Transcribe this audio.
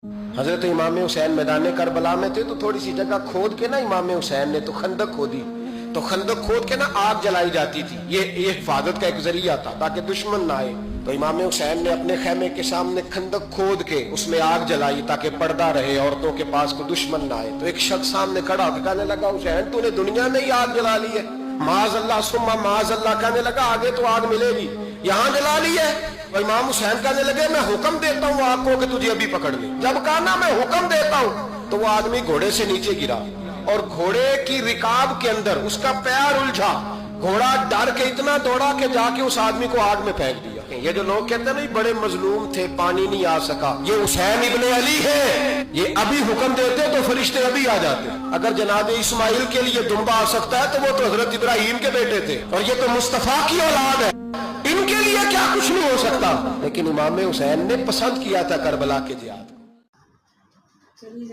हजरत इमाम हुसैन मैदान करबला में थे तो थोड़ी सी जगह खोद के ना इमाम हुसैन ने तो खंदक खोदी, तो खंदक खोद के ना आग जलाई जाती थी। ये हिफाजत का एक जरिया था ताकि दुश्मन ना आए। तो इमाम हुसैन ने अपने खेमे के सामने खंदक खोद के उसमें आग जलाई ताकि पर्दा रहे, औरतों के पास को दुश्मन ना आए। तो एक शख्स सामने खड़ा होकर कहने लगा, हुसैन तूने दुनिया में ही आग जला ली है। माज अल्लाह सुम्मा माज अल्लाह, कहने लगा आगे तो आग मिलेगी, यहाँ जला ली है। तो इमाम हुसैन कहने लगे, मैं हुक्म देता हूँ आग को कि तुझे अभी पकड़ ले। जब कहा ना मैं हुक्म देता हूँ, तो वो आदमी घोड़े से नीचे गिरा और घोड़े की रिकाब के अंदर उसका पैर उलझा। घोड़ा डर के इतना दौड़ा कि जाके उस आदमी को आग में फेंक दिया। ये जो लोग कहते हैं ना बड़े मजलूम थे, पानी नहीं आ सका, ये हुसैन इब्ने अली है। ये अभी हुक्म देते तो फरिश्ते अभी आ जाते। अगर जनाब इस्माइल के लिए दुम्बा आ सकता है तो वो तो हजरत इब्राहिम के बेटे थे, और ये तो मुस्तफा की औलाद है, इनके लिए क्या कुछ नहीं हो सकता। लेकिन इमाम हुसैन ने पसंद किया था करबला के जिहाद को।